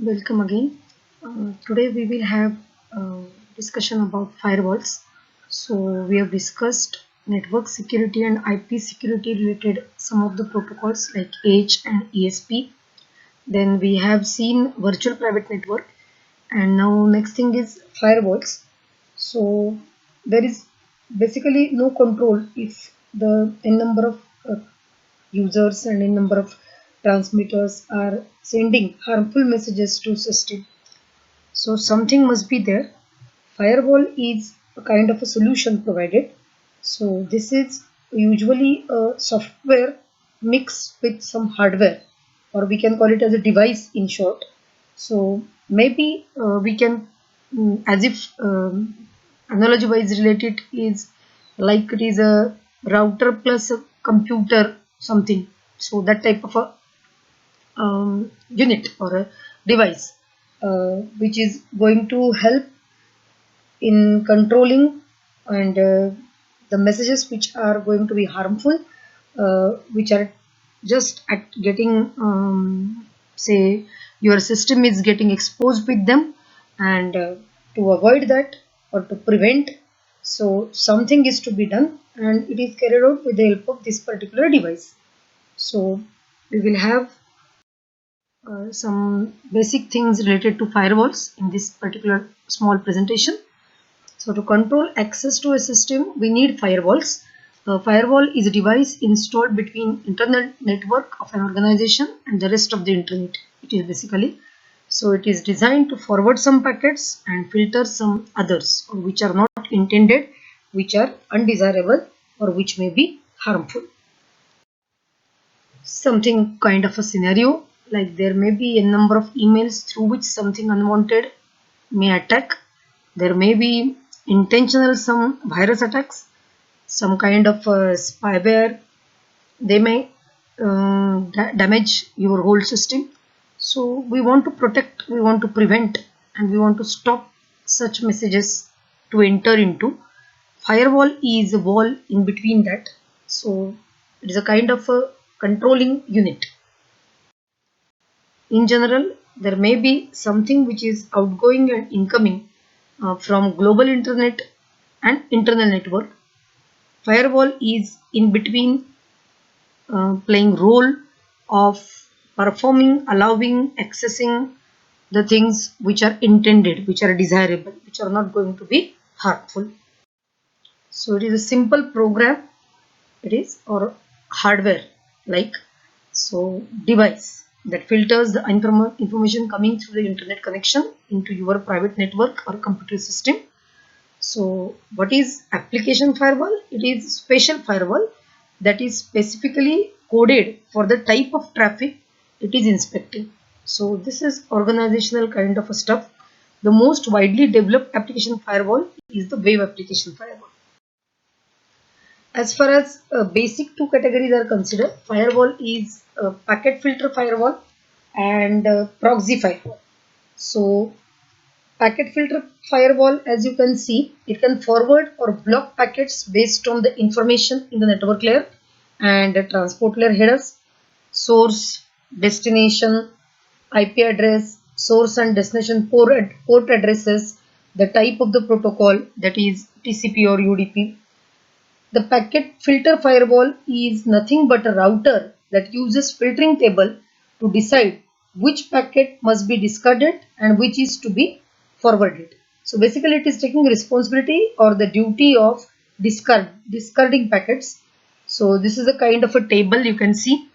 Welcome again. Today we will have a discussion about firewalls. So we have discussed network security and IP security related some of the protocols like H and ESP. Then we have seen virtual private network, and now next thing is firewalls. So there is basically no control if the n number of users and n number of transmitters are sending harmful messages to system. So something must be there. Firewall is a kind of a solution provided. So this is usually a software mixed with some hardware, or we can call it as a device in short. So maybe we can, as if analogy wise related is like it is a router plus a computer something. So that type of a unit or a device which is going to help in controlling and the messages which are going to be harmful, which are just at getting say your system is getting exposed with them, and to avoid that or to prevent, so something is to be done and it is carried out with the help of this particular device. So we will have some basic things related to firewalls in this particular small presentation. So to control access to a system, we need firewalls. A firewall is a device installed between internet network of an organization and the rest of the internet. It is basically, so it is designed to forward some packets and filter some others which are not intended, which are undesirable or which may be harmful. Something kind of a scenario like there may be a number of emails through which something unwanted may attack. There may be intentional some virus attacks, some kind of spyware. They may damage your whole system. So we want to protect, we want to prevent, and we want to stop such messages to enter into. Firewall is a wall in between that. So it is a kind of a controlling unit. In general, there may be something which is outgoing and incoming from global internet and internal network. Firewall is in between, playing role of performing, allowing, accessing the things which are intended, which are desirable, which are not going to be harmful. So it is a simple program, it is, or hardware like, so device that filters the information coming through the internet connection into your private network or computer system. So what is application firewall? It is special firewall that is specifically coded for the type of traffic it is inspecting. So this is organizational kind of a stuff. The most widely developed application firewall is the web application firewall. As far as basic two categories are considered, firewall is packet filter firewall and proxy firewall. So packet filter firewall, as you can see, it can forward or block packets based on the information in the network layer and the transport layer headers, source, destination, IP address, source and destination port addresses, the type of the protocol, that is TCP or UDP. The packet filter firewall is nothing but a router that uses filtering table to decide which packet must be discarded and which is to be forwarded. So basically it is taking responsibility or the duty of discarding packets. So this is a kind of a table you can see.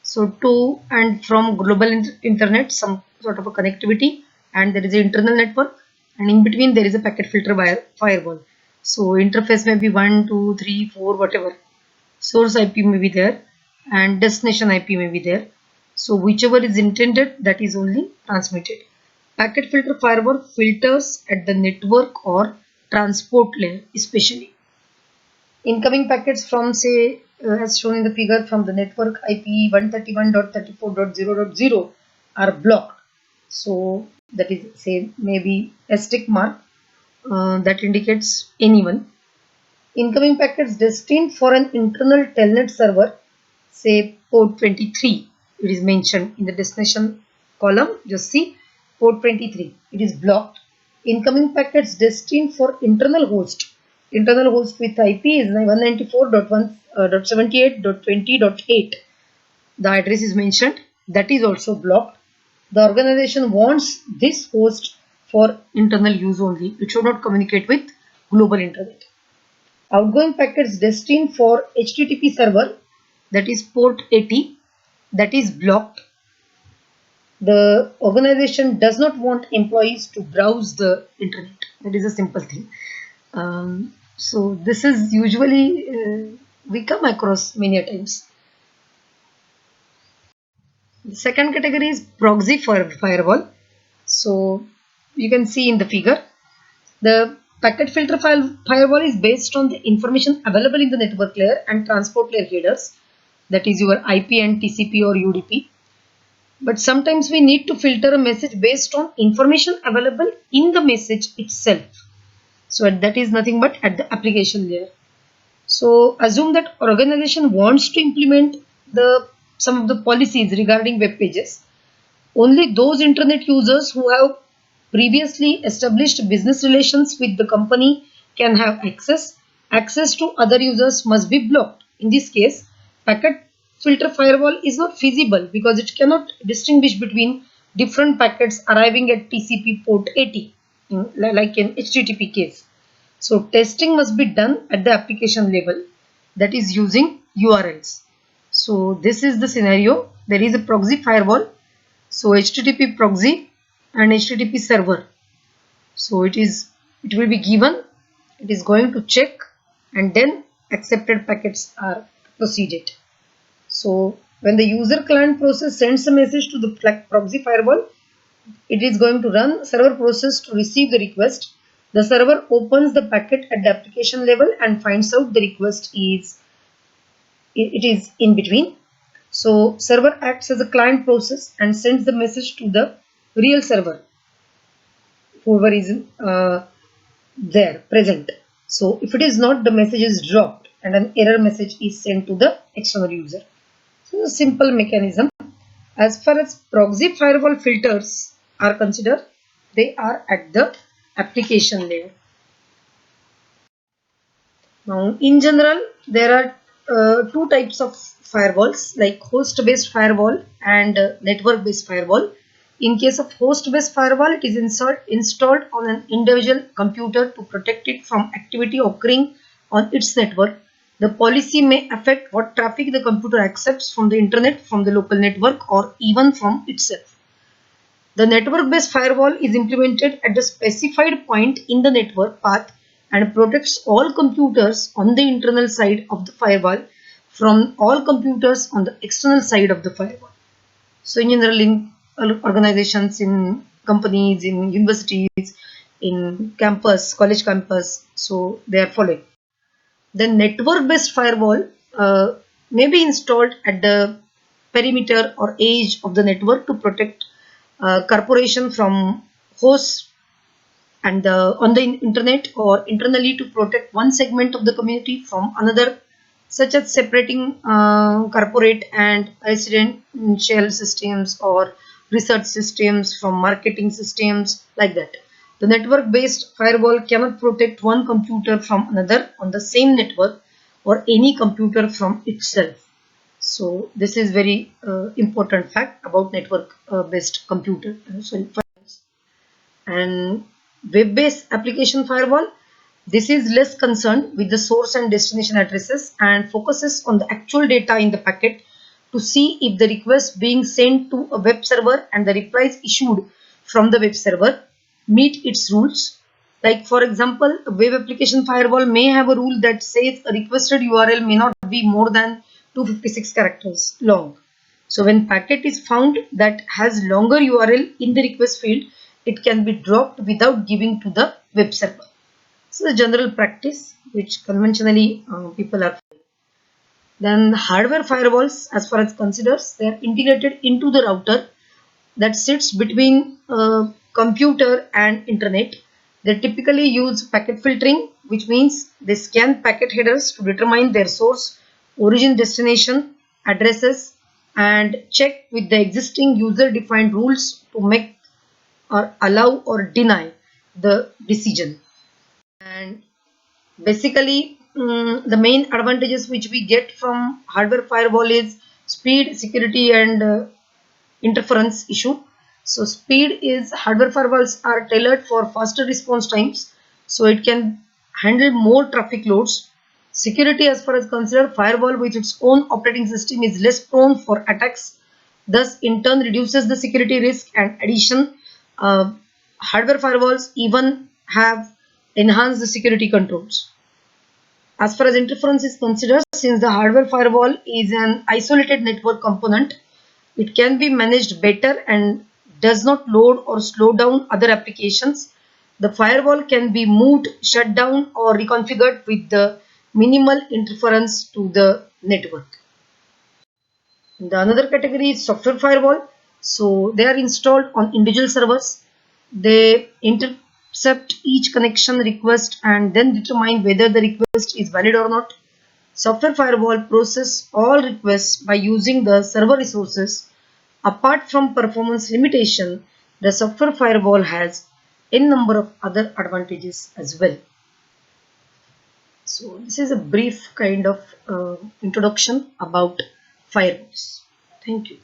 So to and from global internet, some sort of a connectivity, and there is an internal network, and in between there is a packet filter firewall. So interface may be 1, 2, 3, 4, whatever. Source IP may be there and destination IP may be there. So whichever is intended, that is only transmitted. Packet filter firewall filters at the network or transport layer especially. Incoming packets from, say, as shown in the figure, from the network IP 131.34.0.0 are blocked. So that is, say, maybe a stick mark that indicates anyone. Incoming packets destined for an internal telnet server, say port 23, it is mentioned in the destination column. Just see, port 23, it is blocked. Incoming packets destined for internal host. Internal host with IP is 194.1.78.20.8. The address is mentioned, that is also blocked. The organization wants this host for internal use only. It should not communicate with global internet. Outgoing packets destined for HTTP server, that is port 80, that is blocked. The organization does not want employees to browse the internet. That is a simple thing. So this is usually we come across many a times. The second category is proxy firewall. So you can see in the figure, the packet filter firewall is based on the information available in the network layer and transport layer headers, that is your IP and TCP or UDP. But sometimes we need to filter a message based on information available in the message itself. So that is nothing but at the application layer. So assume that organization wants to implement some of the policies regarding web pages. Only those internet users who have previously established business relations with the company can have access. Access to other users must be blocked. In this case, packet filter firewall is not feasible because it cannot distinguish between different packets arriving at TCP port 80, like in HTTP case. So testing must be done at the application level, that is using URLs. So this is the scenario. There is a proxy firewall. So HTTP proxy and HTTP server. So it will be given. It is going to check and then accepted packets are proceeded. So when the user client process sends a message to the proxy firewall, it is going to run server process to receive the request. The server opens the packet at the application level and finds out the request is in between. So server acts as a client process and sends the message to the real server, whoever is there present. So if it is not, the message is dropped and an error message is sent to the external user. So a simple mechanism. As far as proxy firewall filters are considered, they are at the application layer. Now, in general, there are two types of firewalls, like host-based firewall and network-based firewall. In case of host-based firewall, it is installed on an individual computer to protect it from activity occurring on its network. The policy may affect what traffic the computer accepts from the internet, from the local network, or even from itself. The network-based firewall is implemented at the specified point in the network path and protects all computers on the internal side of the firewall from all computers on the external side of the firewall. So in general, in organizations, in companies, in universities, in campus, college campus, so they are following. The network-based firewall may be installed at the perimeter or edge of the network to protect corporation from hosts and on the internet, or internally to protect one segment of the community from another, such as separating corporate and residential systems or research systems from marketing systems, like that. The network based firewall cannot protect one computer from another on the same network or any computer from itself. So this is very important fact about network based computer. And web-based application firewall, this is less concerned with the source and destination addresses and focuses on the actual data in the packet to see if the request being sent to a web server and the replies issued from the web server meet its rules. Like for example, a web application firewall may have a rule that says a requested URL may not be more than 256 characters long. So when packet is found that has longer URL in the request field, it can be dropped without giving to the web server. So the general practice which conventionally people are following. Then hardware firewalls, as far as considers, they are integrated into the router that sits between computer and internet. They typically use packet filtering, which means they scan packet headers to determine their source, origin, destination, addresses, and check with the existing user defined rules to make or allow or deny the decision. And basically, the main advantages which we get from hardware firewall is speed, security, and interference issue. So speed is hardware firewalls are tailored for faster response times, so it can handle more traffic loads. Security, as far as considered, firewall with its own operating system is less prone for attacks, thus in turn reduces the security risk. And addition, uh, hardware firewalls even have enhanced the security controls. As far as interference is considered, since the hardware firewall is an isolated network component, it can be managed better and does not load or slow down other applications. The firewall can be moved, shut down, or reconfigured with the minimal interference to the network. The another category is software firewall. So they are installed on individual servers. They intercept each connection request and then determine whether the request is valid or not. Software firewall process all requests by using the server resources. Apart from performance limitation, the software firewall has a number of other advantages as well. So this is a brief kind of introduction about firewalls. Thank you.